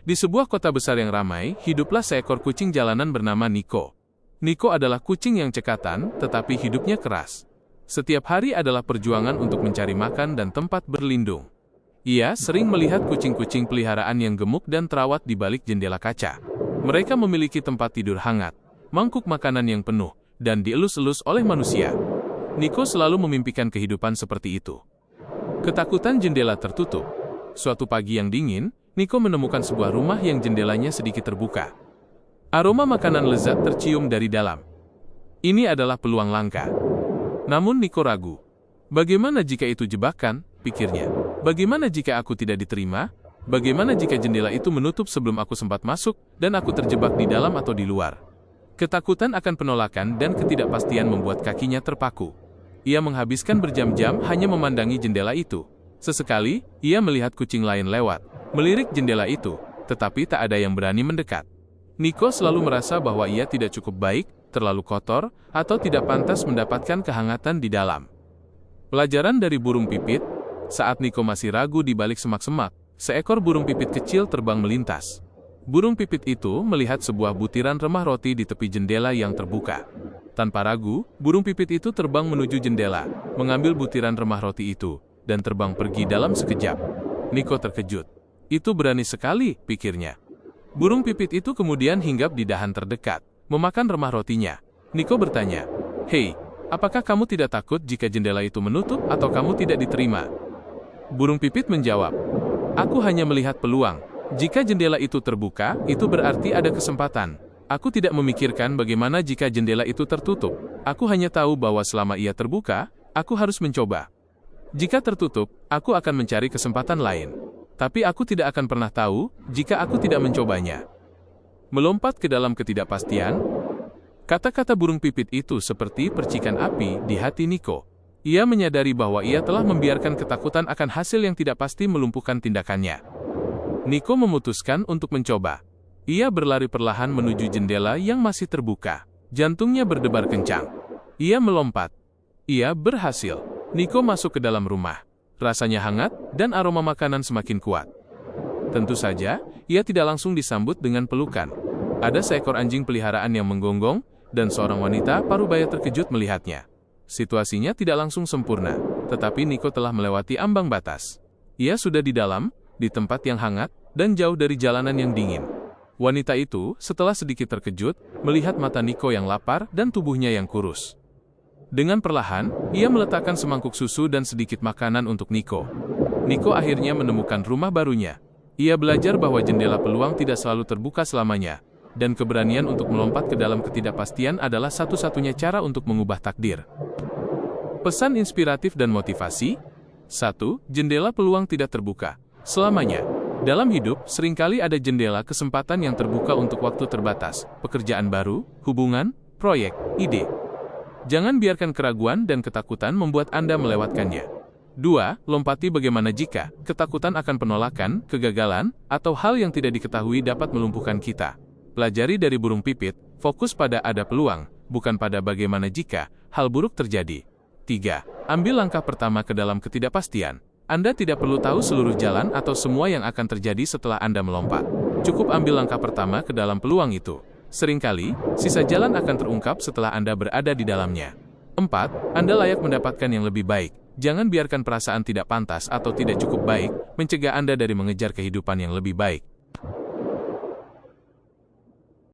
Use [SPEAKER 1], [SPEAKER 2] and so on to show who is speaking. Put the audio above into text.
[SPEAKER 1] Di sebuah kota besar yang ramai, hiduplah seekor kucing jalanan bernama Nico. Nico adalah kucing yang cekatan, tetapi hidupnya keras. Setiap hari adalah perjuangan untuk mencari makan dan tempat berlindung. Ia sering melihat kucing-kucing peliharaan yang gemuk dan terawat di balik jendela kaca. Mereka memiliki tempat tidur hangat, mangkuk makanan yang penuh, dan dielus-elus oleh manusia. Nico selalu memimpikan kehidupan seperti itu. Ketakutan jendela tertutup. Suatu pagi yang dingin, Nico menemukan sebuah rumah yang jendelanya sedikit terbuka. Aroma makanan lezat tercium dari dalam. Ini adalah peluang langka. Namun Nico ragu. Bagaimana jika itu jebakan, pikirnya. Bagaimana jika aku tidak diterima? Bagaimana jika jendela itu menutup sebelum aku sempat masuk, dan aku terjebak di dalam atau di luar? Ketakutan akan penolakan dan ketidakpastian membuat kakinya terpaku. Ia menghabiskan berjam-jam hanya memandangi jendela itu. Sesekali, ia melihat kucing lain lewat, melirik jendela itu, tetapi tak ada yang berani mendekat. Nico selalu merasa bahwa ia tidak cukup baik, terlalu kotor, atau tidak pantas mendapatkan kehangatan di dalam. Pelajaran dari burung pipit. Saat Nico masih ragu di balik semak-semak, seekor burung pipit kecil terbang melintas. Burung pipit itu melihat sebuah butiran remah roti di tepi jendela yang terbuka. Tanpa ragu, burung pipit itu terbang menuju jendela, mengambil butiran remah roti itu, dan terbang pergi dalam sekejap. Nico terkejut. Itu berani sekali, pikirnya. Burung pipit itu kemudian hinggap di dahan terdekat, memakan remah rotinya. Nico bertanya, "Hei, apakah kamu tidak takut jika jendela itu menutup atau kamu tidak diterima?" Burung pipit menjawab, "Aku hanya melihat peluang. Jika jendela itu terbuka, itu berarti ada kesempatan. Aku tidak memikirkan bagaimana jika jendela itu tertutup. Aku hanya tahu bahwa selama ia terbuka, aku harus mencoba. Jika tertutup, aku akan mencari kesempatan lain. Tapi aku tidak akan pernah tahu jika aku tidak mencobanya." Melompat ke dalam ketidakpastian. Kata-kata burung pipit itu seperti percikan api di hati Nico. Ia menyadari bahwa ia telah membiarkan ketakutan akan hasil yang tidak pasti melumpuhkan tindakannya. Nico memutuskan untuk mencoba. Ia berlari perlahan menuju jendela yang masih terbuka. Jantungnya berdebar kencang. Ia melompat. Ia berhasil. Nico masuk ke dalam rumah. Rasanya hangat, dan aroma makanan semakin kuat. Tentu saja, ia tidak langsung disambut dengan pelukan. Ada seekor anjing peliharaan yang menggonggong, dan seorang wanita parubaya terkejut melihatnya. Situasinya tidak langsung sempurna, tetapi Nico telah melewati ambang batas. Ia sudah di dalam, di tempat yang hangat, dan jauh dari jalanan yang dingin. Wanita itu, setelah sedikit terkejut, melihat mata Nico yang lapar dan tubuhnya yang kurus. Dengan perlahan, ia meletakkan semangkuk susu dan sedikit makanan untuk Nico. Nico akhirnya menemukan rumah barunya. Ia belajar bahwa jendela peluang tidak selalu terbuka selamanya, dan keberanian untuk melompat ke dalam ketidakpastian adalah satu-satunya cara untuk mengubah takdir. Pesan inspiratif dan motivasi. 1. Jendela peluang tidak terbuka selamanya. Dalam hidup, seringkali ada jendela kesempatan yang terbuka untuk waktu terbatas, pekerjaan baru, hubungan, proyek, ide. Jangan biarkan keraguan dan ketakutan membuat Anda melewatkannya. 2. Lompati bagaimana jika ketakutan akan penolakan, kegagalan, atau hal yang tidak diketahui dapat melumpuhkan kita. Pelajari dari burung pipit, fokus pada ada peluang, bukan pada bagaimana jika hal buruk terjadi. 3. Ambil langkah pertama ke dalam ketidakpastian. Anda tidak perlu tahu seluruh jalan atau semua yang akan terjadi setelah Anda melompat. Cukup ambil langkah pertama ke dalam peluang itu. Seringkali, sisa jalan akan terungkap setelah Anda berada di dalamnya. 4. Anda layak mendapatkan yang lebih baik. Jangan biarkan perasaan tidak pantas atau tidak cukup baik mencegah Anda dari mengejar kehidupan yang lebih baik.